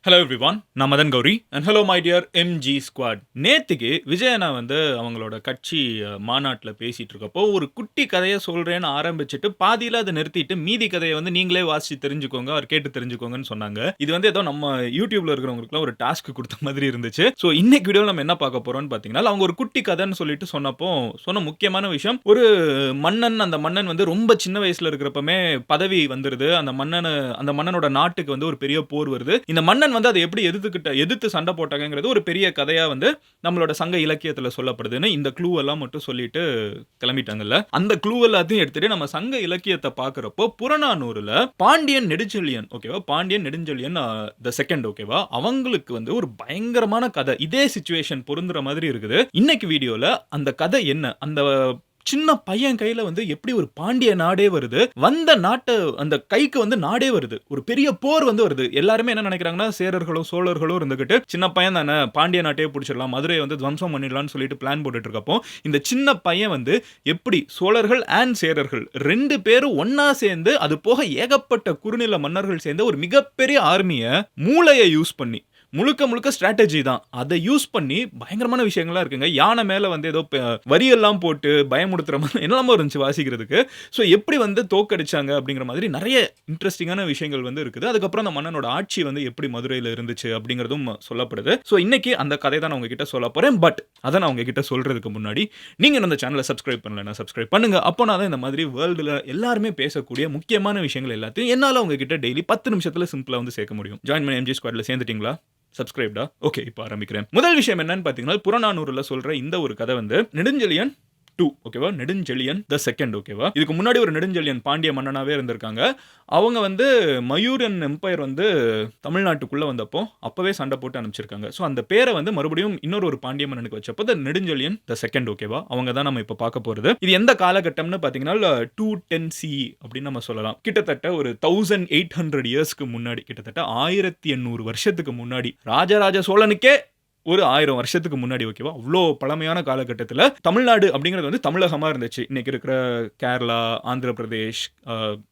Hello everyone, நான் Madan Gowri and hello my dear MG squad. நேற்றுக்கு விஜயனா அவங்களோட கட்சி மாநாட்டில் பேசிட்டு இருக்கப்போ ஒரு குட்டி கதையை சொல்கிறேன்னு ஆரம்பிச்சுட்டு பாதியில் அதை நிறுத்திட்டு மீதி கதையை நீங்களே வாசித்து தெரிஞ்சுக்கோங்க, அவர் கேட்டு தெரிஞ்சுக்கோங்கன்னு சொன்னாங்க. இது ஏதோ நம்ம யூடியூப்ல இருக்கிறவங்களுக்குலாம் ஒரு டாஸ்க் கொடுத்த மாதிரி இருந்துச்சு. ஸோ இன்னைக்கு வீடியோவில் நம்ம என்ன பார்க்க போறோம்னு பார்த்தீங்கன்னா, அவங்க ஒரு குட்டி கதைன்னு சொல்லிட்டு சொன்னப்போ சொன்ன முக்கியமான விஷயம், ஒரு மன்னன், அந்த மன்னன் ரொம்ப சின்ன வயசுல இருக்கிறப்பமே பதவி வந்துருது. அந்த மன்னனோட நாட்டுக்கு ஒரு பெரிய போர் வருது. இந்த மன்னன் அதை எப்படி எதிர்த்து சண்டை போட்டாங்கிறது ஒரு பெரிய கதையா நம்மளோட சங்க இலக்கியத்துல சொல்லப்படுதுன்னு இந்த க்ளூ எல்லாம் மட்டும் சொல்லிட்டு கிளம்பிட்டாங்கல்ல. அந்த க்ளூ எல்லாத்தையும் எடுத்துட்டு நம்ம சங்க இலக்கியத்தை பாக்குறப்போ புறநானூறுல பாண்டியன் நெடுஞ்செழியன், ஓகேவா, பாண்டியன் நெடுஞ்செழியன் தி செகண்ட், ஓகேவா, அவங்களுக்கு ஒரு பயங்கரமான கதை, இதே சிச்சுவேஷன் பொருந்துற மாதிரி இருக்குது. இன்னைக்கு வீடியோல அந்த கதை என்ன, அந்த சின்ன பையன் கையில எப்படி ஒரு பாண்டிய நாடே வருது, வந்த நாட்டை அந்த கைக்கு நாடே வருது, ஒரு பெரிய போர் வருது. எல்லாருமே என்ன நினைக்கிறாங்கன்னா, சேரர்களும் சோழர்களும் இருந்துகிட்டு சின்ன பையன் தானே, பாண்டிய நாட்டையே பிடிச்சிடலாம், மதுரையை துவம்சம் பண்ணிடலாம்னு சொல்லிட்டு பிளான் போட்டுட்டு இருக்கப்போ இந்த சின்ன பையன் எப்படி சோழர்கள் அண்ட் சேரர்கள் ரெண்டு பேரும் ஒன்னா சேர்ந்து, அது போக ஏகப்பட்ட குறுநில மன்னர்கள் சேர்ந்து ஒரு மிகப்பெரிய ஆர்மியை மூளையை யூஸ் பண்ணி, முழுக்க ஸ்ட்ராட்டஜி தான், அதை யூஸ் பண்ணி பயங்கரமான விஷயங்கள்லாம் இருக்குங்க. யானை மேல ஏதோ வரியெல்லாம் போட்டு பயமுடுத்துற மாதிரி என்னெல்லாமோ இருந்துச்சு வாசிக்கிறதுக்கு. ஸோ எப்படி தோக்கடிச்சாங்க அப்படிங்கிற மாதிரி நிறைய இன்ட்ரெஸ்டிங்கான விஷயங்கள் இருக்குது. அதுக்கப்புறம் அந்த மன்னனோட ஆட்சி எப்படி மதுரையில் இருந்துச்சு அப்படிங்கிறதும் சொல்லப்படுது. ஸோ இன்னைக்கு அந்த கதை தான் நான் உங்ககிட்ட சொல்ல போறேன். பட் அதை நான் உங்ககிட்ட சொல்றதுக்கு முன்னாடி நீங்க இந்த சேனலை சப்ஸ்கிரைப் பண்ணலன்னா சப்ஸ்கிரைப் பண்ணுங்க. அப்போ நான் தான் இந்த மாதிரி வேர்ல்டுல எல்லாருமே பேசக்கூடிய முக்கியமான விஷயங்கள் எல்லாத்தையும் என்னால உங்ககிட்ட டெய்லி 10 நிமிஷத்துல சிம்பிளா சேர்க்க முடியும். ஜாயின் பண்ணி எம்ஜி ஸ்குவாட்ல சேர்ந்துட்டீங்களா? சப்ஸ்கிரைப்டா? ஓகே, இப்போ ஆரம்பிக்கிறேன். முதல் விஷயம் என்னன்னு பார்த்தீங்கன்னா, புறநானூறுல சொல்ற இந்த ஒரு கதை நெடுஞ்செழியன் 2, ஓகேவா, நெடுஞ்செழியன் தி செகண்ட், ஓகேவா. இதுக்கு முன்னாடி ஒரு நெடுஞ்செழியன் பாண்டிய மன்னனாவே இருந்திருக்காங்க. அவங்க மயூரியன் எம்பையர் தமிழ்நாட்டுக்குள்ள வந்தப்போ அப்பவே சண்டை போட்டு அனுப்பிச்சிருக்காங்க. ஸோ அந்த பேரை மறுபடியும் இன்னொரு பாண்டிய மன்னனுக்கு வச்சப்போ த நெடுஞ்செழியன் தி செகண்ட், ஓகேவா. அவங்க தான் நம்ம இப்போ பார்க்க போறது. இது எந்த காலகட்டம்னு பார்த்தீங்கன்னா 210 அப்படின்னு நம்ம சொல்லலாம். கிட்டத்தட்ட ஒரு 1800 இயர்ஸ்க்கு முன்னாடி, கிட்டத்தட்ட 1800 வருஷத்துக்கு முன்னாடி, ராஜராஜ சோழனுக்கே ஒரு 1000 வருஷத்துக்கு முன்னாடி, ஓகேவா. அவ்வளோ பழமையான காலகட்டத்தில் தமிழ்நாடு அப்படிங்கிறது தமிழகமாக இருந்துச்சு. இன்னைக்கு இருக்கிற கேரளா, ஆந்திர பிரதேஷ்,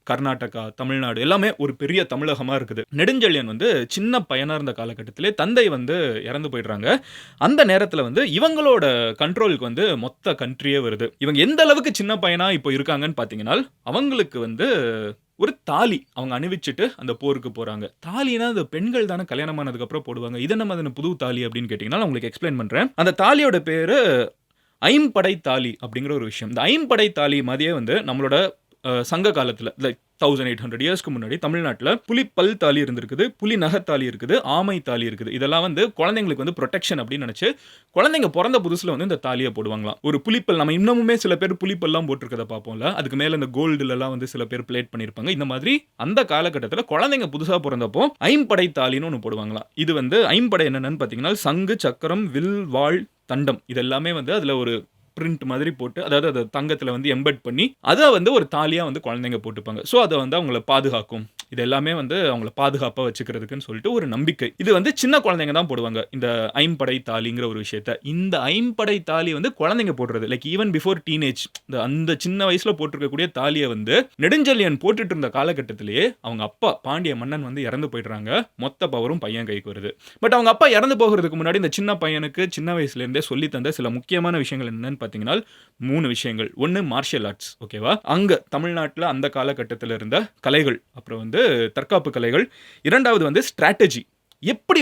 கர்நாடகா, தமிழ்நாடு எல்லாமே ஒரு பெரிய தமிழகமாக இருக்குது. நெடுஞ்செழியன் சின்ன பையனாக இருந்த காலகட்டத்திலே தந்தை இறந்து போயிடுறாங்க. அந்த நேரத்தில் இவங்களோட கண்ட்ரோலுக்கு மொத்த கண்ட்ரியே வருது. இவங்க எந்த அளவுக்கு சின்ன பையனா இப்போ இருக்காங்கன்னு பார்த்தீங்கன்னா, அவங்களுக்கு ஒரு தாலி அவங்க அணிவிச்சுட்டு அந்த போருக்கு போறாங்க. தாலினா அந்த பெண்கள் தானே கல்யாணமானதுக்கு அப்புறம் போடுவாங்க. இது நம்ம புது தாலி அப்படின்னு கேட்டீங்கன்னா நான் உங்களுக்கு எக்ஸ்பிளைன் பண்றேன். அந்த தாலியோட பேரு ஐம்படை தாலி அப்படிங்கிற ஒரு விஷயம். இந்த ஐம்படை தாலி மாதிரியே நம்மளோட சங்க காலத்துல 1800 இயர்ஸ்க்கு முன்னாடி தமிழ்நாட்டில் புலிப்பல் தாலி இருந்திருக்குது, புலி நகத்தாலி இருக்குது, ஆமை தாலி இருக்குது. இதெல்லாம் குழந்தைங்களுக்கு ப்ரொடெக்ஷன் அப்படின்னு நினைச்சு குழந்தைங்க பிறந்த புதுசுல இந்த தாலியை போடுவாங்களாம். ஒரு புலிப்பல், நம்ம இன்னமுமே சில பேர் புலிப்பல்லாம் போட்டிருக்கதை பார்ப்போம்ல, அதுக்கு மேல இந்த கோல்டுலாம் சில பேர் பிளேட் பண்ணியிருப்பாங்க. இந்த மாதிரி அந்த காலகட்டத்தில் குழந்தைங்க புதுசா பிறந்தப்போ ஐம்படை தாலின்னு ஒன்று போடுவாங்களாம். இது ஐம்படை என்னன்னு பார்த்தீங்கன்னா சங்கு, சக்கரம், வில், வாள், தண்டம், இது எல்லாமே அதுல ஒரு பிரிண்ட் மாதிரி போட்டு, அதாவது அதை தங்கத்தில் எம்பெட் பண்ணி அதை ஒரு தாலியாக குழந்தைங்க போட்டுப்பாங்க. ஸோ அதை அவங்கள பாதுகாக்கும். இது எல்லாமே அவங்கள பாதுகாப்பாக வச்சுக்கிறதுக்குன்னு சொல்லிட்டு ஒரு நம்பிக்கை. இது சின்ன குழந்தைங்க தான் போடுவாங்க இந்த ஐம்படை தாலிங்கிற ஒரு விஷயத்த. இந்த ஐம்படை தாலி குழந்தைங்க போடுறது, லைக் ஈவன் பிஃபோர் டீனேஜ், அந்த சின்ன வயசுல போட்டிருக்கக்கூடிய தாலியை நெடுஞ்செழியன் போட்டுட்டு இருந்த காலகட்டத்திலேயே அவங்க அப்பா பாண்டிய மன்னன் இறந்து போயிடுறாங்க. மொத்த பவரும் பையன் கைக்கு வருது. பட் அவங்க அப்பா இறந்து போகிறதுக்கு முன்னாடி இந்த சின்ன பையனுக்கு சின்ன வயசுல இருந்தே சொல்லி தந்த சில முக்கியமான விஷயங்கள் என்னன்னு பார்த்தீங்கன்னா 3 விஷயங்கள். ஒன்று மார்ஷியல் ஆர்ட்ஸ், ஓகேவா. அங்க தமிழ்நாட்டில் அந்த காலகட்டத்தில் இருந்த கலைகள், அப்புறம் தற்காப்பு கலைகள். இரண்டாவது ஸ்ட்ராட்டஜி, எப்படி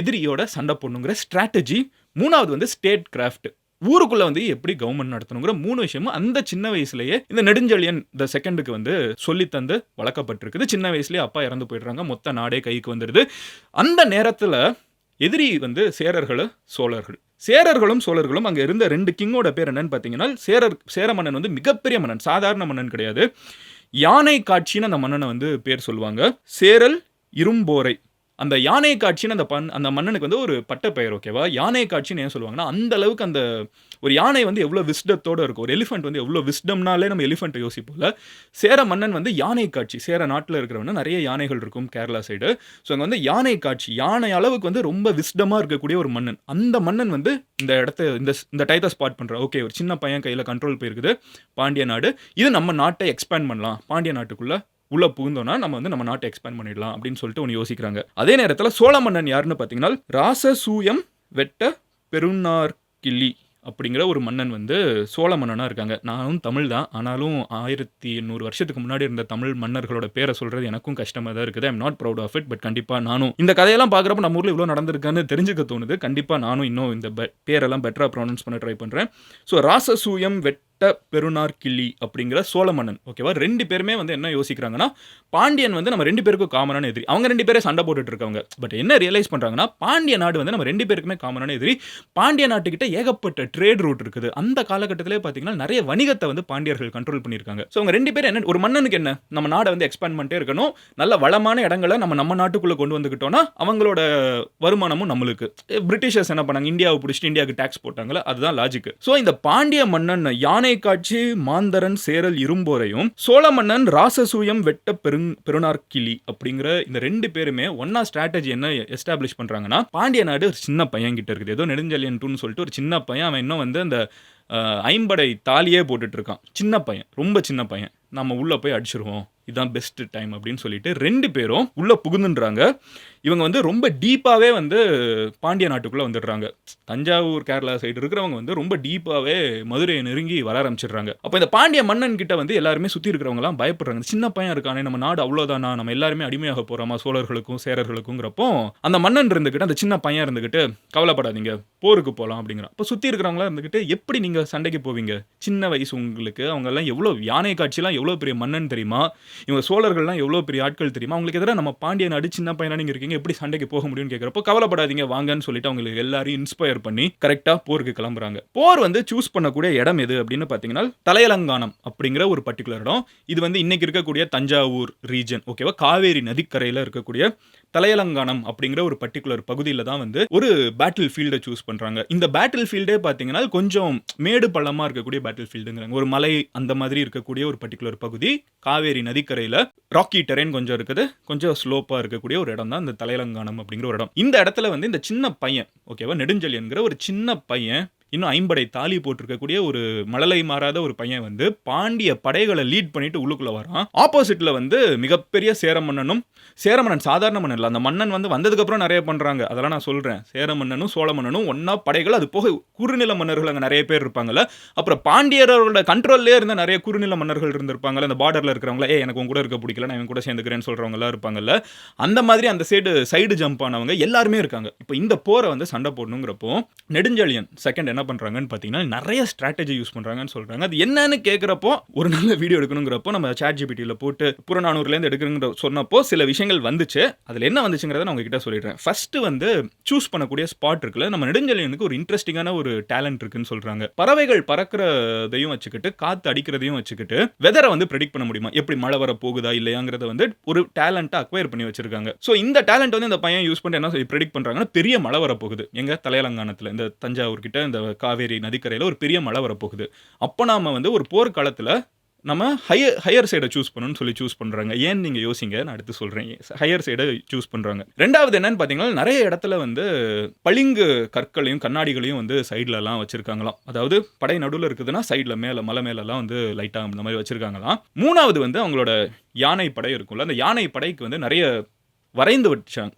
எதிரியோட சண்டை போடணுங்கிற ஸ்ட்ராட்டஜி. மூணாவது ஸ்டேட் கிராஃப்ட், ஊருக்குள்ள எப்படி கவர்மெண்ட் நடத்தணுங்கிற 3 விஷயமும் அந்த சின்ன வயசுலயே இந்த நெடுஞ்செழியன் தி செகண்டுக்கு சொல்லி தந்து வளர்க்கப்பட்டிருக்குது. சின்ன வயசுலயே அப்பா இறந்து போயிடுறாங்க, மொத்த நாடே கைக்கு வந்துடுது. அந்த நேரத்தில் எதிரி சேரர்களும் சோழர்கள். சேரர்களும் சோழர்களும் அங்கே இருந்த 2 கிங்கோட பேர் என்னன்னு பார்த்தீங்கன்னா, சேர மன்னன் மிகப்பெரிய மன்னன், சாதாரண மன்னன் கிடையாது. யானை காட்சின்னு அந்த மன்னனை பேர் சொல்லுவாங்க. சேரல் இரும்போரை, அந்த யானை காட்சின்னு அந்த மன்னனுக்கு ஒரு பட்ட பெயர், ஓகேவா. யானை காட்சின்னு ஏன் சொல்லுவாங்கன்னா, அந்த அளவுக்கு அந்த ஒரு யானை எவ்வளோ விஸ்டத்தோடு இருக்கும். ஒரு எலிஃபென்ட் எவ்வளோ விஸ்டம்னாலே நம்ம எலிஃபென்ட்டை யோசிப்போம்ல. சேர மன்னன் யானை காட்சி, சேர நாட்டில் இருக்கிறவன நிறைய யானைகள் இருக்கும் கேரளா சைடு. ஸோ அங்கே யானை காட்சி, யானை அளவுக்கு ரொம்ப விஸ்டமாக இருக்கக்கூடிய ஒரு மன்னன். அந்த மன்னன் இந்த இடத்த இந்த டயத்தை ஸ்பாட் பண்ணுற, ஓகே, ஒரு சின்ன பையன் கையில் கண்ட்ரோல் போயிருக்குது பாண்டிய நாடு, இது நம்ம நாட்டை எக்ஸ்பேண்ட் பண்ணலாம், பாண்டிய நாட்டுக்குள்ளே உள்ள புகுந்தோம்னா நம்ம வந்து நம்ம நாட்டை எக்ஸ்பேண்ட் பண்ணிடலாம் அப்படின்னு சொல்லிட்டு ஒன்று யோசிக்கிறாங்க. அதே நேரத்தில் சோழ மன்னன் யாருன்னு பார்த்தீங்கன்னா ராசசூயம் வெட்ட பெருநார் கிள்ளி அப்படிங்கிற ஒரு மன்னன் வந்து சோழ மன்னனாக இருக்காங்க. நானும் தமிழ் தான், ஆனாலும் 1800 வருஷத்துக்கு முன்னாடி இருந்த தமிழ் மன்னர்களோட பேரை சொல்கிறது எனக்கும் கஷ்டமாக தான் இருக்குது. I'm not proud of it. But கண்டிப்பாக நானும் இந்த கதையெல்லாம் பார்க்குறப்ப நம்ம ஊரில் இவ்வளோ நடந்திருக்கான்னு தெரிஞ்சுக்க தோணுது. கண்டிப்பாக நானும் இன்னும் இந்த பேரெல்லாம் பெட்டராக ப்ரொனவுன்ஸ் பண்ண ட்ரை பண்ணுறேன். ஸோ ராசசூயம் வெட்ட பெருநார் கிள்ளி அப்படிங்கிற சோழ மன்னன், ஓகேவா, 2 பேருமே வந்து என்ன யோசிக்கிறாங்கன்னா, பாண்டியன் வந்து நம்ம 2 பேருக்கும் காமனான எதிரி. அவங்க 2 பேரே சண்டை போட்டுட்டு இருக்காங்க. பட் என்ன ரியலைஸ் பண்றாங்கன்னா, பாண்டிய நாடு வந்து நம்ம 2 பேருக்குமே காமனான எதிரி. பாண்டிய நாட்டுக்கிட்ட ஏகப்பட்ட ட்ரேட் ரூட் இருக்குது. அந்த காலகட்டத்திலே பார்த்தீங்கன்னா நிறைய வணிகத்தை வந்து பாண்டியர்கள் கண்ட்ரோல் பண்ணியிருக்காங்க. ஸோ அவங்க 2 பேரும் என்ன, ஒரு மன்னனுக்கு என்ன, நம்ம நாடை வந்து எக்ஸ்பேண்ட் பண்ணிட்டே இருக்கணும், நல்ல வளமான இடங்களை நம்ம நாட்டுக்குள்ள கொண்டு வந்துக்கிட்டோம்னா அவங்களோட வருமானமும் நம்மளுக்கு. பிரிட்டிஷர்ஸ் என்ன பண்ணாங்க, இந்தியாவை பிடிச்சிட்டு இந்தியாவுக்கு டாக்ஸ் போட்டாங்களா, அதுதான் லாஜிக். ஸோ இந்த பாண்டிய மன்னன் யானை காட்சி மாந்தரன் சேரல் இரும்போரையும் சோழ மன்னன் ராசசூயம் வெட்ட பெருநார் கிளி அப்படிங்கிற இந்த 2 பேருமே ஒன்னா ஸ்ட்ராட்டஜி என்ன எஸ்டாப்ளிஷ் பண்றாங்கன்னா, பாண்டிய நாடு ஒரு சின்ன பையன் கிட்ட இருக்குது. ஏதோ நெடுஞ்செழியன் 2ன்னு சொல்லிட்டு ஒரு சின்ன பையன், அவன் இன்னும் வந்து அந்த ஐம்படை தாலியே போட்டுட்டு இருக்கான். சின்ன பையன், ரொம்ப சின்ன பையன். நம்ம உள்ள போய் அடிச்சிருவோம், இதுதான் பெஸ்ட் டைம் அப்படின்னு சொல்லிட்டு 2 பேரும் உள்ள புகுந்துன்றாங்க. இவங்க வந்து ரொம்ப டீப்பாவே வந்து பாண்டிய நாட்டுக்குள்ள வந்துடுறாங்க. தஞ்சாவூர் கேரளா சைடு இருக்கிறவங்க வந்து ரொம்ப டீப்பாவே மதுரையை நெருங்கி வர ஆரம்பிச்சிடுறாங்க. அப்போ இந்த பாண்டிய மன்னன் கிட்ட வந்து எல்லாருமே சுத்தி இருக்கிறவங்க எல்லாம் பயப்படுறாங்க. சின்ன பையன் இருக்கானே, நம்ம நாடு அவ்வளோதானா, நம்ம எல்லாருமே அடிமையாக போறோமா சோழர்களுக்கும் சேரர்களுக்குங்கிறப்போ அந்த மன்னன் இருந்துகிட்டு அந்த சின்ன பையன் இருந்துகிட்டு, கவலைப்படாதீங்க போருக்கு போகலாம் அப்படிங்கிறான். இப்போ சுத்தி இருக்கிறவங்களா இருந்துகிட்டு, எப்படி நீங்க சண்டைக்கு போவீங்க, சின்ன வயசு உங்களுக்கு, அவங்க எல்லாம் எவ்வளவு யானை காட்சிலாம் எவ்வளவு பெரிய மன்னன் தெரியுமா, இவங்க சோழர்கள்லாம் எவ்வளோ பெரிய ஆட்கள் தெரியுமா, அவங்களுக்கு எதிராக நம்ம பாண்டிய நாடு சின்ன பையனா நீங்கள் இருக்கீங்க, எப்படி சண்டைக்கு போக முடியும்னு கேட்குறப்போ, கவலைப்படாதீங்க வாங்கன்னு சொல்லிட்டு அவங்களுக்கு எல்லாரையும் இன்ஸ்பயர் பண்ணி கரெக்டாக போருக்கு கிளம்புறாங்க. போர் வந்து சூஸ் பண்ணக்கூடிய இடம் எது அப்படின்னு பார்த்தீங்கன்னா, தலையலங்கானம் அப்படிங்கிற ஒரு பர்டிகுலர் இடம். இது வந்து இன்னைக்கு இருக்கக்கூடிய தஞ்சாவூர் ரீஜன், ஓகேவா, காவேரி நதிக்கரையில் இருக்கக்கூடிய தலையலங்கானம் அப்படிங்கிற ஒரு பர்டிகுலர் பகுதியில் தான் வந்து ஒரு பேட்டில் ஃபீல்டை சூஸ் பண்ணுறாங்க. இந்த பேட்டில் ஃபீல்டே பார்த்தீங்கன்னா கொஞ்சம் மேடு பள்ளமாக இருக்கக்கூடிய பேட்டில் ஃபீல்டுங்கிறாங்க. ஒரு மலை அந்த மாதிரி இருக்கக்கூடிய ஒரு பர்டிகுலர் பகுதி, காவேரி நதிக்கரையில் ராக்கி டெரெயின் கொஞ்சம் இருக்குது, கொஞ்சம் ஸ்லோப்பாக இருக்கக்கூடிய ஒரு இடம் தான் இந்த தலையலங்கானம் அப்படிங்கிற ஒரு இடம். இந்த இடத்துல வந்து இந்த சின்ன பையன், ஓகேவா, நெடுஞ்செழியன்கிற ஒரு சின்ன பையன், இன்னும் ஐம்படை தாலி போட்டிருக்கக்கூடிய ஒரு மழலை மாறாத ஒரு பையன் வந்து பாண்டிய படைகளை லீட் பண்ணிட்டு உள்ளுக்குள்ள வரான். ஆப்போசிட்ல வந்து மிகப்பெரிய சேர மன்னனும், சேர மன்னன் சாதாரண மன்னன் இல்லை, அந்த மன்னன் வந்து வந்ததுக்கு அப்புறம் நிறைய பண்றாங்க, அதெல்லாம் நான் சொல்றேன். சேர மன்னனும் சோழ மன்னனும் ஒன்னா படைகள், அது போக குறுநில மன்னர்கள் அங்கே நிறைய பேர் இருப்பாங்கல்ல, அப்புறம் பாண்டியரோட கண்ட்ரோல்லே இருந்த நிறைய குறுநில மன்னர்கள் இருந்திருப்பாங்கல்ல, அந்த பார்டர்ல இருக்கிறவங்கள, எனக்கு உங்க கூட இருக்க பிடிக்கல, நான் இவன் கூட சேர்ந்துக்கிறேன்னு சொல்றவங்க எல்லாம் இருப்பாங்கல்ல, அந்த மாதிரி அந்த சைடு ஜம்ப் ஆனவங்க எல்லாருமே இருக்காங்க. இப்போ இந்த போரை வந்து சண்டை போடணுங்கிறப்போ நெடுஞ்செழியன் செகண்ட் என்ன பண்றாங்கன்னு பார்த்தீங்கன்னா, நிறைய ஸ்ட்ராட்டஜி யூஸ் பண்றாங்கன்னு சொல்றாங்க. அது என்னன்னு கேட்குறப்போ, ஒரு நல்ல வீடியோ எடுக்கணுங்கிறப்போ நம்ம ChatGPTல போட்டு புறநானூறுலேருந்து எடுக்கணுங்கிற சொன்னப்போ சில விஷயங்கள் வந்துச்சு. அதில் என்ன வந்துச்சுங்கிறத நான் உங்ககிட்ட சொல்லிடுறேன். ஃபர்ஸ்ட் வந்து சூஸ் பண்ணக்கூடிய ஸ்பாட் இருக்குல்ல, நம்ம நெடுஞ்செழியனுக்கு ஒரு இன்ட்ரெஸ்டிங்கான ஒரு டேலண்ட் இருக்குன்னு சொல்றாங்க. பறவைகள் பறக்கிறதையும் வச்சுக்கிட்டு, காத்து அடிக்கிறதையும் வச்சுக்கிட்டு வெதரை வந்து ப்ரெடிக்ட் பண்ண முடியுமா, எப்படி மழை வர போகுதா இல்லையாங்கிறத வந்து ஒரு டேலண்ட்டை அக்வயர் பண்ணி வச்சிருக்காங்க. ஸோ இந்த டேலண்ட் வந்து இந்த பையன் யூஸ் பண்ணி என்ன ப்ரெடிக்ட் பண்றாங்கன்னா, பெரிய மழை வர போகுது எங்க தலையலங்கானத்தில், இந்த தஞ்சாவூர் கிட்ட இந்த காவேரி நதிக்கரையில் ஒரு பெரிய மழை வரப்போகுது. அப்போ நாம வந்து ஒரு போர்க்காலத்தில் நம்ம ஹையர் சைடை சூஸ் பண்ணணும்னு சொல்லி சூஸ் பண்ணுறாங்க. ஏன்னு நீங்கள் யோசிங்க, நான் அடுத்து சொல்கிறேன். ஹையர் சைடை சூஸ் பண்ணுறாங்க. ரெண்டாவது என்னன்னு பார்த்தீங்கன்னா, நிறைய இடத்துல வந்து பளிங்கு கற்களையும் கண்ணாடிகளையும் வந்து சைட்லலாம் வச்சுருக்காங்களாம். அதாவது படை நடுவில் இருக்குதுன்னா சைடில் மேலே மலை மேலெல்லாம் வந்து லைட்டாக அந்த மாதிரி வச்சுருக்காங்களாம். மூணாவது வந்து அவங்களோட யானை படை இருக்கும்ல, அந்த யானை படைக்கு வந்து நிறைய வரைந்து வச்சாங்க.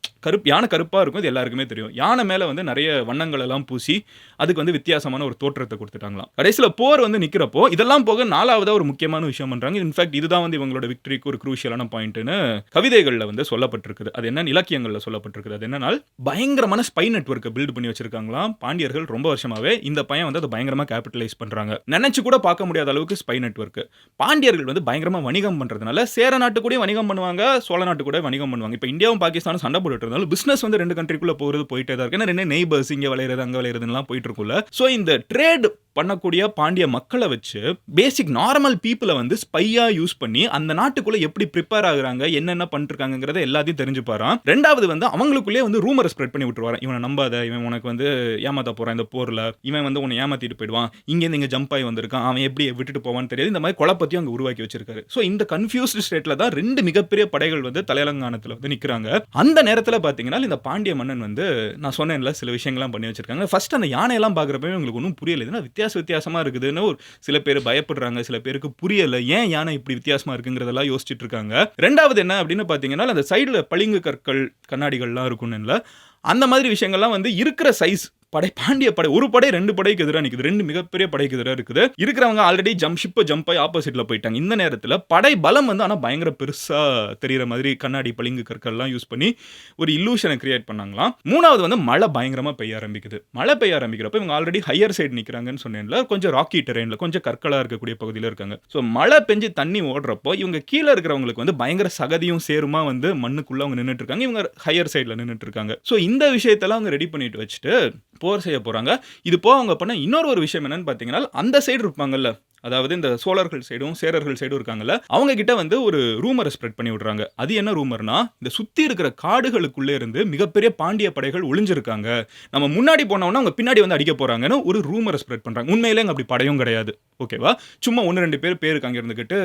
யானை கருப்பாக இருக்கும், இது எல்லாருக்குமே தெரியும். யானை மேலே வந்து நிறைய வண்ணங்கள் எல்லாம் பூசி அதுக்கு வந்து வித்தியாசமான ஒரு தோற்றத்தை கொடுத்துட்டாங்களாம். கடைசியில் போர் வந்து நிற்கிறப்போ இதெல்லாம் போக நாலாவதாக ஒரு முக்கியமான விஷயம் பண்ணுறாங்க. இன்ஃபேக்ட் இதுதான் வந்து இவங்களோட விக்டரிக்கு ஒரு குரூஷியலான பாயிண்ட்னு கவிதைகளில் வந்து சொல்லப்பட்டிருக்குது. அது என்ன, இலக்கியங்களில் சொல்லப்பட்டிருக்குது. அது என்னன்னா, பயங்கரமான ஸ்பை நெட்வொர்க்கை பில்ட் பண்ணி வச்சிருக்காங்களாம் பாண்டியர்கள் ரொம்ப வருஷமாவே. இந்த பையன் வந்து அதை பயங்கரமாக கேபிட்டலைஸ் பண்ணுறாங்க. நினைச்சு கூட பார்க்க முடியாத அளவுக்கு ஸ்பை நெட்வொர்க். பாண்டியர்கள் வந்து பயங்கரமாக வணிகம் பண்ணுறதுனால சேர நாட்டு கூட வணிகம் பண்ணுவாங்க, சோழ நாட்டு கூட வணிகம் பண்ணுவாங்க. இப்போ இந்தியாவும் பாகிஸ்தானும் சண்டை போட்டுட்டு இருந்தாலும் பிசினஸ் வந்து 2 கண்ட்ரிக்குள்ள போயிட்டே தான் இருக்கு. ஏன்னா 2 நெய்பர்ஸ், இங்கே விளையிறது அங்கே விளையிறதுலாம் போயிட்டு இருக்குல்ல. ஸோ இந்த ட்ரேட் பண்ணக்கூடிய பாண்டிய மக்களை வச்சு பேசிக் நார்மல் பீப்புளை வந்து ஸ்பையா யூஸ் பண்ணி அந்த நாட்டுக்குள்ள எப்படி ப்ரிப்பேர் ஆகுறாங்க, என்னென்ன பண்ணிருக்காங்கிறத எல்லாத்தையும் தெரிஞ்சுப்பாராம். ரெண்டாவது வந்து அவங்களுக்குள்ளே வந்து ரூமரை ஸ்ப்ரெட் பண்ணி விட்டுருவாராம். இவனை நம்பாத, இவன் உனக்கு வந்து ஏமாத்த போறான் இந்த போர்ல, இவன் வந்து உன்னை ஏமாத்திட்டு போயிடுவான், இங்கேருந்து இங்கே ஜம்ப் ஆகி வந்திருக்கான், அவன் எப்படி விட்டுட்டு போவான்னு தெரியாது. இந்த மாதிரி குழப்பத்தையும் அங்கே உருவாக்கி வச்சிருக்காரு. ஸோ இந்த கன்ஃபியூஸ்டு ஸ்டேட்ல தான் 2 மிகப்பெரிய படைகள் வந்து தலையலங்கானத்தில் வந்து நிற்கிறாங்க. நிற்கிறாங்க. அந்த நேரத்தில் பார்த்தீங்கன்னா இந்த பாண்டிய மன்னன் வந்து நான் சொன்னேன்ல சில விஷயங்கள்லாம் பண்ணி வச்சிருக்காங்க. ஃபர்ஸ்ட் அந்த யானையெல்லாம் பார்க்குறப்பவே உங்களுக்கு ஒன்றும் புரியல. இதுனா வித்தியாசமாக இருக்குதுன்னு சில பேர் பயப்படுறாங்க, சில பேருக்கு புரியல. ஏன் யானை இப்படி வித்தியாசமாக இருக்குங்கிறதெல்லாம் யோசிச்சுட்டு இருக்காங்க. ரெண்டாவது என்ன அப்படின்னு பார்த்தீங்கன்னா அந்த சைடில் பளிங்கு கற்கள் கண்ணாடிகள்லாம் இருக்குன்னு அந்த மாதிரி விஷயங்கள்லாம் வந்து இருக்கிற சைஸ் பாண்டிய படை ஒரு படை 2 படைக்கு எதிராக நிக்குது. 2 மிகப்பெரிய படைக்கு எதிராக இருக்குது. இருக்கிறவங்க ஆல்ரெடி ஜம்ப் ஆகி ஆப்போசிட்ல போயிட்டாங்க. இந்த நேரத்தில் படை பலம் வந்து ஆனா பயங்கர பெருசா தெரிகிற மாதிரி கண்ணாடி பளிங்கு கற்கள்லாம் யூஸ் பண்ணி ஒரு இல்லூஷனை கிரியேட் பண்ணாங்களாம். மூணாவது வந்து மழை பயங்கரமா பெய்ய ஆரம்பிக்குது. மழை பெய்ய ஆரம்பிக்கிறப்ப இவங்க ஆல்ரெடி ஹையர் சைடு நிற்கிறாங்கன்னு சொன்னேன்ல, கொஞ்சம் ராக்கி டெரெயின்ல கொஞ்சம் கற்களா இருக்கக்கூடிய பகுதியில் இருக்காங்க. ஸோ மழை பெஞ்சு தண்ணி ஓடுறப்போ இவங்க கீழே இருக்கிறவங்களுக்கு வந்து பயங்கர சகதியும் சேருமா வந்து மண்ணுக்குள்ள அவங்க நின்றுட்டு இருக்காங்க. இவங்க ஹையர் சைடில் நின்றுட்டு இருக்காங்க. ஸோ இந்த விஷயத்தெல்லாம் அவங்க ரெடி பண்ணிட்டு வச்சுட்டு போர் செய்ய போறாங்க. இது போக அவங்க பண்ண இன்னொரு விஷயம் என்னன்னு பார்த்தீங்கன்னா அந்த சைடு இருப்பாங்கல்ல, அதாவது இந்த சோழர்கள் சைடும் சேரர்கள் சைடும் இருக்காங்கல்ல, அவங்க கிட்ட வந்து ஒரு ரூமரை ஸ்ப்ரெட் பண்ணி விடுறாங்க. அது என்ன ரூமர்னா இந்த சுத்தி இருக்கிற காடுகளுக்குள்ளே இருந்து மிகப்பெரிய பாண்டிய படைகள் ஒளிஞ்சிருக்காங்க, நம்ம முன்னாடி போனோம்னா அவங்க பின்னாடி வந்து அடிக்க போறாங்கன்னு ஒரு ரூமரை ஸ்ப்ரெட் பண்றாங்க. உண்மையிலே அப்படி படையும் கிடையாது. ஓகேவா? சும்மா 1-2 பேருக்கு அங்க இருந்துகிட்டு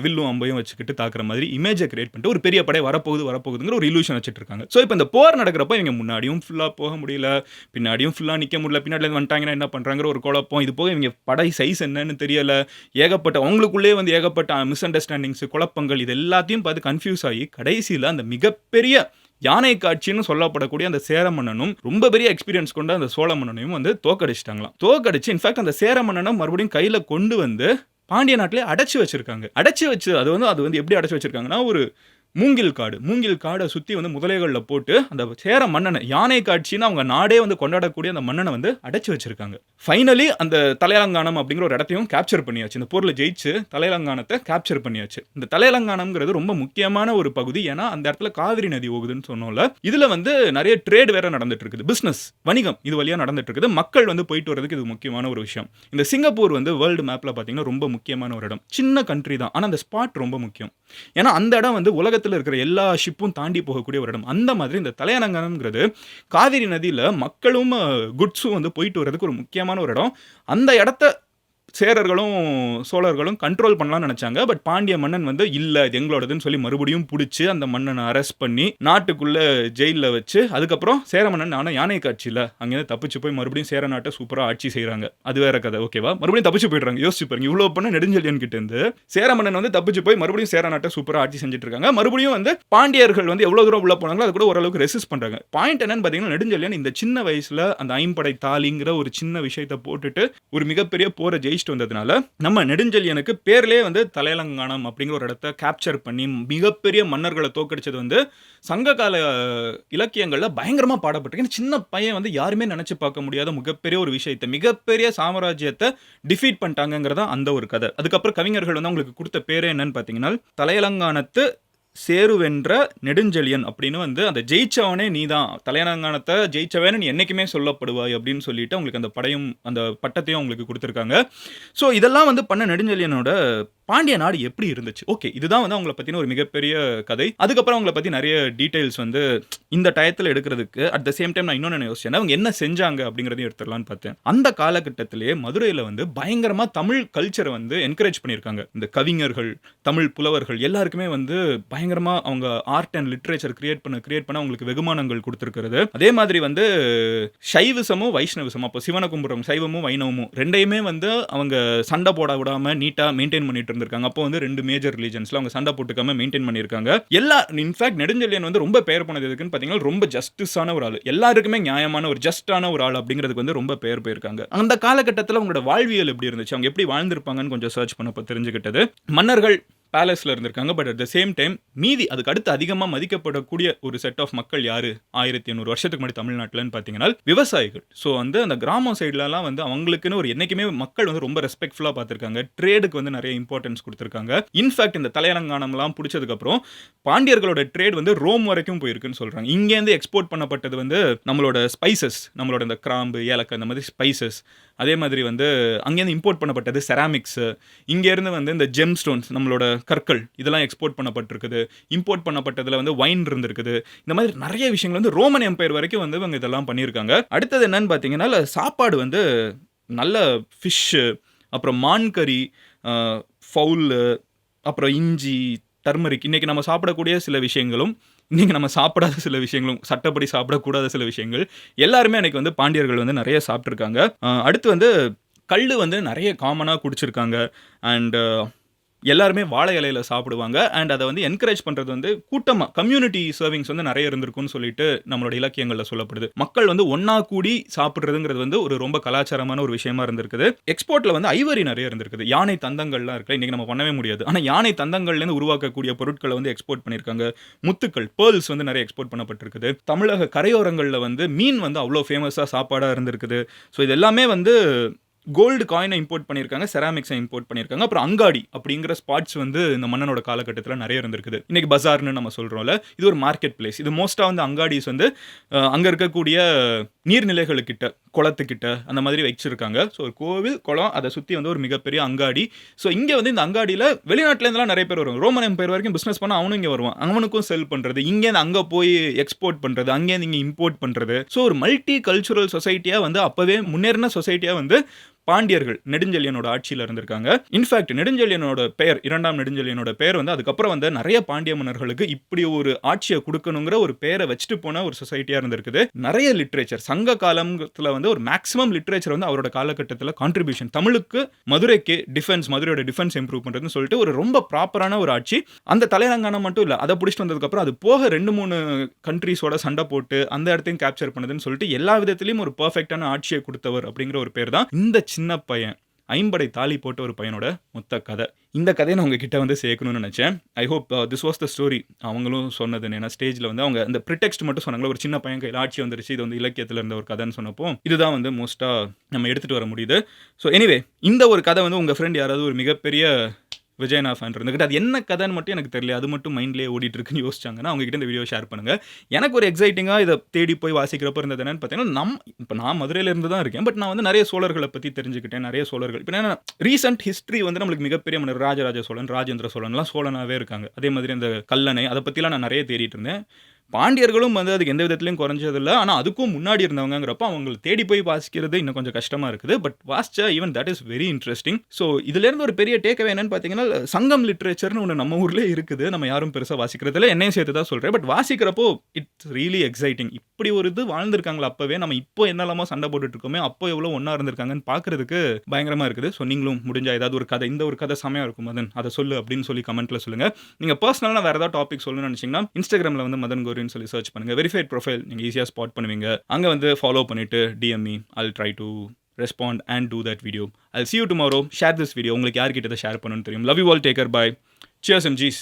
வில்லும் அம்பையும் வச்சுக்கிட்டு தாக்குற மாதிரி இமேஜை கிரியேட் பண்ணிட்டு ஒரு பெரிய படை வரப்போகுதுங்கிற ஒரு இலூஷன் வச்சுட்டு இருக்காங்க. ஸோ இப்போ இந்த போர் நடக்கிறப்ப இவங்க முன்னாடியும் ஃபுல்லா போக முடியல, பின்னாடியும் ஃபுல்லா நிக்க முடியல, பின்னாடி வந்துட்டாங்கன்னா என்ன பண்றாங்கிற ஒரு குழப்பம். இது போக இவங்க படை சைஸ் என்னன்னு தெரியல, ஏகப்பட்ட அவங்களுக்குள்ளே வந்து ஏகப்பட்ட மிஸ் அண்டர்ஸ்டாண்டிங்ஸ் குழப்பங்கள் இது எல்லாத்தையும் பார்த்து கன்ஃபியூஸ் ஆகி கடைசியில் அந்த மிகப்பெரிய யானை காட்சின்னு சொல்லப்படக்கூடிய அந்த சேர மன்னனும் ரொம்ப பெரிய எக்ஸ்பீரியன்ஸ் கொண்ட அந்த சோழ மன்னனையும் வந்து தோக்கடிச்சிட்டாங்களாம். தோக்கடிச்சு இன்ஃபேக்ட் அந்த சேர மன்னனை மறுபடியும் கையில கொண்டு வந்து பாண்டிய நாட்டிலே அடைச்சு வச்சிருக்காங்க. அடைச்சு வச்சு அது வந்து எப்படி அடைச்சு வச்சிருக்காங்கன்னா ஒரு மூங்கில் காடை சுற்றி வந்து முதலைகளில் போட்டு அந்த சேர மன்னனை யானை காட்சின்னு அவங்க நாடே வந்து கொண்டாடக்கூடிய அந்த மன்னனை வந்து அடைச்சி வச்சிருக்காங்க. ஃபைனலி அந்த தலையலங்கானம் அப்படிங்கிற ஒரு இடத்தையும் கேப்சர் பண்ணியாச்சு. இந்த போரில் ஜெயிச்சு தலையலங்கானத்தை கேப்சர் பண்ணியாச்சு. இந்த தலையலங்கானம்ங்கிறது ரொம்ப முக்கியமான ஒரு பகுதி. ஏன்னா அந்த இடத்துல காவிரி நதி ஓகுதுன்னு சொன்னோம்ல, இதுல வந்து நிறைய ட்ரேட் வேற நடந்துட்டு இருக்குது, பிசினஸ் வணிகம் இது வழியா நடந்துட்டு இருக்குது. மக்கள் வந்து போயிட்டு வரதுக்கு இது முக்கியமான ஒரு விஷயம். இந்த சிங்கப்பூர் வந்து வேர்ல்டு மேப்ல பார்த்தீங்கன்னா ரொம்ப முக்கியமான ஒரு இடம். சின்ன கண்ட்ரி தான், ஆனால் அந்த ஸ்பாட் ரொம்ப முக்கியம். ஏன்னா அந்த இடம் வந்து உலகத்தில் இருக்கிற எல்லா ஷிப்பும் தாண்டி போகக்கூடிய ஒரு இடம். அந்த மாதிரி இந்த தலையலங்கானம்ங்கிறது காவிரி நதியில் மக்களும் குட்ஸும் வந்து போயிட்டு வர்றதுக்கு ஒரு முக்கியமான ஒரு இடம். அந்த இடத்த சேரர்களும் சோழர்களும் கண்ட்ரோல் பண்ணலாம்னு நினைச்சாங்க. பட் பாண்டிய மன்னன் வந்து இல்ல இது எங்களோடதுன்னு சொல்லி மறுபடியும் பிடிச்சி அந்த மன்னனை அரெஸ்ட் பண்ணி நாட்டுக்குள்ள ஜெயிலில் வச்சு அதுக்கப்புறம் சேர மன்னன் ஆனால் யானை காட்சியில் அங்கேருந்து தப்பிச்சு போய் மறுபடியும் சேர நாட்டை சூப்பராக ஆட்சி செய்கிறாங்க. அது வேற கதை. ஓகேவா? மறுபடியும் தப்பிச்சு போயிடுறாங்க. யோசிச்சு பாருங்க, இவ்வளோ பண்ண நெடுஞ்செழியன் கிட்ட இருந்து சேர மன்னன் வந்து தப்பிச்சு போய் மறுபடியும் சேர நாட்டை சூப்பராக ஆட்சி செஞ்சுட்டு இருக்காங்க. மறுபடியும் வந்து பாண்டியர்கள் வந்து எவ்வளோ தூரம் உள்ள போனாங்களோ அது கூட ஓரளவுக்கு ரெசிஸ்ட் பண்றாங்க. பாயிண்ட் என்னன்னு பார்த்தீங்கன்னா நெடுஞ்செழியன் இந்த சின்ன வயசுல அந்த ஐம்படை தாலிங்கிற ஒரு சின்ன விஷயத்தை போட்டுட்டு ஒரு மிகப்பெரிய போரை ஜெயிச்சுட்டு வந்ததுனால நம்ம நெடுஞ்செழியனுக்கு பேர்லேயே வந்து தலையலங்கானம் அப்படிங்கிற ஒரு இடத்தை கேப்சர் பண்ணி மிகப்பெரிய மன்னர்களை தோக்கடிச்சது வந்து சங்ககால இலக்கியங்கள்ல பயங்கரமா பாடப்பட்டிருக்கு. சின்ன பையன் வந்து யாருமே நினைச்சு பார்க்க முடியாத மிகப்பெரிய ஒரு விஷயத்தை மிகப்பெரிய சாம்ராஜ்யத்தை டிஃபீட் பண்ணிட்டாங்கிறதா அந்த ஒரு கதை. அதுக்கப்புறம் கவிஞர்கள் வந்து அவங்களுக்கு கொடுத்த பேரே என்னன்னு பார்த்தீங்கன்னா தலையலங்கானத்து சேருவென்ற நெடுஞ்செழியன் அப்படின்னு வந்து அந்த ஜெயிச்சவனே நீதான், தலையலங்கானத்தை ஜெயிச்சவனே நீ என்னைக்குமே சொல்லப்படுவாய் அப்படின்னு சொல்லிட்டு அவங்களுக்கு அந்த படையும் அந்த பட்டத்தையும் அவங்களுக்கு கொடுத்துருக்காங்க. ஸோ இதெல்லாம் வந்து பண்ண நெடுஞ்செழியனோட பாண்டிய நாடு எப்படி இருந்துச்சு. ஓகே, இதுதான் வந்து அவங்களை பற்றின ஒரு மிகப்பெரிய கதை. அதுக்கப்புறம் அவங்களை பற்றி நிறைய டீட்டெயில்ஸ் வந்து இந்த டயத்தில் எடுக்கிறதுக்கு அட் த சேம் டைம் நான் இன்னொன்று யோசிச்சேன், அவங்க என்ன செஞ்சாங்க அப்படிங்கிறதையும் எடுத்துடலான்னு பார்த்தேன். அந்த காலகட்டத்திலேயே மதுரையில் வந்து பயங்கரமாக தமிழ் கல்ச்சரை வந்து என்கரேஜ் பண்ணியிருக்காங்க. இந்த கவிஞர்கள் தமிழ் புலவர்கள் எல்லாருக்குமே வந்து பயங்கரமா அவங்க ஆர்ட் அண்ட் லிட்ரேச்சர் கிரியேட் பண்ண அவங்களுக்கு வெகுமானங்கள் கொடுத்துருக்கிறது. அதே மாதிரி வந்து சைவிசமும் வைஷ்ணவிசமும், அப்போ சிவனை கும்பிடுறவங்க சைவமும் வைணவமும் ரெண்டையுமே வந்து அவங்க சண்டை போட விடாம நீட்டா மெயின்டைன் பண்ணிட்டு இருந்திருக்காங்க. அப்போ வந்து 2 மேஜர் ரிலிஜன்ஸ்ல அவங்க சண்டை போட்டுக்காம மெயின்டைன் பண்ணியிருக்காங்க. எல்லா இன்ஃபேக்ட் நெடுஞ்செழியன் வந்து ரொம்ப பெயர் போனது எதுக்குன்னு பார்த்தீங்கன்னா ரொம்ப ஜஸ்டிஸான ஒரு ஆள், எல்லாருக்குமே நியாயமான ஒரு ஜஸ்டான ஒரு ஆள் அப்படிங்கிறதுக்கு வந்து ரொம்ப பெயர் போயிருக்காங்க. அந்த காலகட்டத்தில் அவங்களோட வாழ்வியல் எப்படி இருந்துச்சு, அவங்க எப்படி வாழ்ந்திருப்பாங்கன்னு கொஞ்சம் சர்ச் பண்ணப்ப தெரிஞ்சுக்கிட்டது. மன்னர்கள் பேலஸ்ல இருந்திருக்காங்க. But at the same time மீதி அதுக்கு அடுத்து அதிகமாக மதிக்கப்படக்கூடிய ஒரு செட் ஆஃப் மக்கள் யாரு 1800 வருஷத்துக்கு முன்னாடி தமிழ்நாட்டில்னு பார்த்தீங்கன்னா விவசாயிகள். ஸோ வந்து அந்த கிராமம் சைட்லலாம் வந்து அவங்களுக்குன்னு ஒரு என்னைக்குமே மக்கள் வந்து ரொம்ப ரெஸ்பெக்ட்ஃபுல்லாக பார்த்துருக்காங்க. ட்ரேடுக்கு வந்து நிறைய இம்பார்ட்டன்ஸ் கொடுத்துருக்காங்க. இன்ஃபேக்ட் இந்த தலையலங்கானம்லாம் பிடிச்சதுக்கப்புறம் பாண்டியர்களோட ட்ரேட் வந்து ரோம் வரைக்கும் போயிருக்குன்னு சொல்கிறாங்க. இங்கேருந்து எக்ஸ்போர்ட் பண்ணப்பட்டது வந்து நம்மளோட ஸ்பைசஸ், நம்மளோட இந்த கிராம்பு ஏலக்காய் இந்த மாதிரி ஸ்பைசஸ். அதே மாதிரி வந்து அங்கேருந்து இம்போர்ட் பண்ணப்பட்டது செராமிக்ஸ், இங்கேருந்து வந்து இந்த ஜெம் ஸ்டோன்ஸ் நம்மளோட கற்கள் இதெல்லாம் எக்ஸ்போர்ட் பண்ணப்பட்டிருக்குது. இம்போர்ட் பண்ணப்பட்டதில் வந்து வைன் இருந்திருக்குது. இந்த மாதிரி நிறைய விஷயங்கள் வந்து ரோமன் எம்பையர் வரைக்கும் வந்து இவங்க இதெல்லாம் பண்ணியிருக்காங்க. அடுத்தது என்னன்னு பார்த்தீங்கன்னா சாப்பாடு வந்து நல்ல ஃபிஷ்ஷு, அப்புறம் மான் கறி, ஃபவுல், அப்புறம் இஞ்சி, டர்மரிக் இன்னைக்கு நம்ம சாப்பிடக்கூடிய சில விஷயங்களும், இன்னைக்கு நம்ம சாப்பிடாத சில விஷயங்களும், சட்டப்படி சாப்பிடக்கூடாத சில விஷயங்கள் எல்லாருமே அன்னைக்கு வந்து பாண்டியர்கள் வந்து நெறைய சாப்பிட்டுருக்காங்க. அடுத்து வந்து கள்ளு வந்து நெறைய காமனா குடிச்சிருக்காங்க. அண்ட் எல்லாருமே வாழை இலையில சாப்பிடுவாங்க. அண்ட் அத வந்து என்கரேஜ் பண்றது வந்து கூட்டமா கம்யூனிட்டி சர்விங்ஸ் வந்து நெறைய இருந்திருக்கும்னு சொல்லிட்டு நம்மளோட இலக்கியங்கள்ல சொல்லப்படுது. மக்கள் வந்து ஒண்ணா கூடி சாப்பிடுறதுங்கிறது வந்து ஒரு ரொம்ப கலாச்சாரமான ஒரு விஷயமா இருந்திருக்குது. எக்ஸ்போர்ட்ல வந்து ஐவரி நெறைய இருந்திருக்குது. யானை தந்தங்கள்லாம் இருக்குல்ல, இன்னைக்கு நம்ம பண்ணவே முடியாது. ஆனா யானை தந்தங்கள்லேருந்து உருவாக்கக்கூடிய பொருட்கள வந்து எக்ஸ்போர்ட் பண்ணியிருக்காங்க. முத்துக்கள், பேர்ல்ஸ் வந்து நெறைய எக்ஸ்போர்ட் பண்ணப்பட்டிருக்குது. தமிழக கரையோரங்கள்ல வந்து மீன் வந்து அவ்ளோ ஃபேமஸா சாப்பாடா இருந்திருக்குது. ஸோ இது எல்லாமே வந்து கோல்டு காயினை இம்போர்ட் பண்ணியிருக்காங்க, செராமிக்ஸை இம்போர்ட் பண்ணியிருக்காங்க. அப்புறம் அங்காடி அப்படிங்கிற ஸ்பாட்ஸ் வந்து இந்த மன்னனோட காலகட்டத்தில் நிறைய இருந்திருக்குது. இன்னைக்கு பஜார்னு நம்ம சொல்றோம்ல, இது ஒரு மார்க்கெட் பிளேஸ். இது மோஸ்டா வந்து அங்காடிஸ் வந்து அங்க இருக்கக்கூடிய நீர்நிலைகளுக்கிட்ட, குளத்துக்கிட்ட அந்த மாதிரி வச்சிருக்காங்க. ஸோ ஒரு கோவில், குளம் அதை சுற்றி வந்து ஒரு மிகப்பெரிய அங்காடி. ஸோ இங்கே வந்து இந்த அங்காடியில் வெளிநாட்டிலேருந்துலாம் நிறைய பேர் வருவாங்க. ரோமன் எம்பையர் வரைக்கும் பிஸ்னஸ் பண்ண அவனும் இங்கே வருவான். அவனுக்கும் செல் பண்ணுறது, இங்கேருந்து அங்கே போய் எக்ஸ்போர்ட் பண்ணுறது, அங்கேருந்து இங்கே இம்போர்ட் பண்ணுறது. ஸோ ஒரு மல்டி கல்ச்சுரல் சொசைட்டியாக வந்து அப்போவே முன்னேறின சொசைட்டியாக வந்து பாண்டியர்கள் நெடுஞ்செழியனோட ஆட்சியில் இருந்திருக்காங்க. இன்ஃபேக்ட் நெடுஞ்செழியனோட பெயர், இரண்டாம் நெடுஞ்செழியனோட பெயர் வந்து அதுக்கப்புறம் வந்து நிறைய பாண்டிய மன்னர்களுக்கு இப்படி ஒரு ஆட்சியை கொடுக்கணுங்கிற ஒரு பெயரை வச்சுட்டு போன ஒரு சொசைட்டியா இருந்திருக்குது. நிறைய லிட்ரேச்சர் சங்க காலத்துல வந்து ஒரு மேக்ஸிமம் லிட்ரேச்சர் வந்து அவரோட காலகட்டத்தில் கான்ட்ரிபியூஷன் தமிழுக்கு, மதுரைக்கு டிஃபென்ஸ், மதுரையோட டிஃபென்ஸ் இம்ப்ரூவ் பண்றதுன்னு சொல்லிட்டு ஒரு ரொம்ப ப்ராப்பரான ஒரு ஆட்சி. அந்த தலைநகரம் மட்டும் இல்ல, அதை பிடிச்சிட்டு வந்ததுக்கு அப்புறம் அது போக 2-3 கண்ட்ரீஸோட சண்டை போட்டு அந்த இடத்தையும் கேப்சர் பண்ணதுன்னு சொல்லிட்டு எல்லா விதத்திலையும் ஒரு பெர்ஃபெக்டான ஆட்சியை கொடுத்தவர் அப்படிங்கிற ஒரு பேர் தான் இந்த சின்ன பையன், ஐம்படை தாலி போட்ட ஒரு பையனோட மொத்த கதை. இந்த கதையை நான் உங்ககிட்ட வந்து சேர்க்கணும்னு நினைச்சேன். I hope this was the story. அவங்களும் சொன்னது ஏன்னா ஸ்டேஜில் வந்து அவங்க அந்த ப்ரிடெக்ஸ்ட் மட்டும் சொன்னாங்களா, ஒரு சின்ன பையன் கையில் ஆட்சி வந்துருச்சு, இது வந்து இலக்கியத்தில் இருந்த ஒரு கதைன்னு சொன்னப்போ இதுதான் வந்து மோஸ்ட்டாக நம்ம எடுத்துகிட்டு வர முடியுது. ஸோ எனிவே இந்த ஒரு கதை வந்து உங்கள் ஃப்ரெண்ட் யாராவது ஒரு மிகப்பெரிய விஜயனா ஃபேன் இருந்துக்கிட்டு அது என்ன கதைன்னு மட்டும் எனக்கு தெரியல, அது மட்டும் மைண்ட்லேயே ஓடிட்டு இருக்குன்னு யோசிச்சாங்கன்னா அவங்க கிட்ட இந்த வீடியோ ஷேர் பண்ணுங்க. எனக்கு ஒரு எக்ஸைட்டிங்காக இதை தேடி போய் வாசிக்கிறப்ப இருந்தது என்னன்னு பார்த்தீங்கன்னா, இப்போ நான் மதுரையில இருந்து தான் இருக்கேன். பட் நான் வந்து நிறைய சோழர்களை பற்றி தெரிஞ்சுக்கிட்டேன். நிறைய சோழர்கள் இப்போ என்ன ரீசெண்ட் ஹிஸ்ட்ரி வந்து நம்மளுக்கு மிகப்பெரிய மன்னர் ராஜராஜ சோழன், ராஜேந்திர சோழன்லாம் சோழனாகவே இருக்காங்க. அதே மாதிரி அந்த கல்லணை அதை பற்றிலாம் நான் நிறைய தேடிட்டு இருந்தேன். பாண்டியர்களும் வந்து அதுக்கு எந்த விதத்திலையும் குறைஞ்சதில்லை. ஆனால் அதுக்கும் முன்னாடி இருந்தவங்கிறப்ப அவங்க தேடி போய் வாசிக்கிறது இன்னும் கொஞ்சம் கஷ்டமாக இருக்குது. பட் வாசிச்சா even that is very interesting. So இதுலேருந்து ஒரு பெரிய டேக்அவே என்னன்னு பார்த்தீங்கன்னா, சங்கம் லிட்ரேச்சர்னு ஒன்று நம்ம ஊர்லேயே இருக்குது. நம்ம யாரும் பெருசாக வாசிக்கிறதில்ல, என்னையும் சேர்த்து தான் சொல்கிறேன். பட் வாசிக்கிறப்போ இட்ஸ் ரியலி எக்ஸைட்டிங். இப்படி ஒரு இது வாழ்ந்திருக்காங்களா அப்போவே, நம்ம இப்போ என்னெல்லாமோ சண்டை போட்டுட்டு இருக்கோமே, அப்போ எவ்வளோ ஒன்றா இருந்திருக்காங்கன்னு பார்க்கறதுக்கு பயங்கரமாக இருக்குது. ஸோ நீங்களும் முடிஞ்சா ஏதாவது ஒரு கதை, இந்த ஒரு கதை செமையாக இருக்கும் மதன், அதை சொல்லு அப்படின்னு சொல்லி கமெண்ட்டில் சொல்லுங்கள். நீங்கள் பர்சனலாக வேறு ஏதாவது டாபிக் சொல்லணும்னு நினச்சிங்கன்னா இன்ஸ்டாகிராமில் வந்து மதன் கௌரி சொல்லி சர்ச் பண்ணுங்க. வெரிஃபைட் ப்ரொஃபைல் நீங்க ஈஸியா ஸ்பாட் பண்ணுவீங்க. அங்க வந்து ஃபாலோ பண்ணிட்டு DM me. I'll try to respond and do that video. I'll see you tomorrow. Share this video. உங்களுக்கு யார்கிட்ட இதை ஷேர் பண்ணணும்னு தெரியும். Love you all. Take care. Bye. Cheers MGs.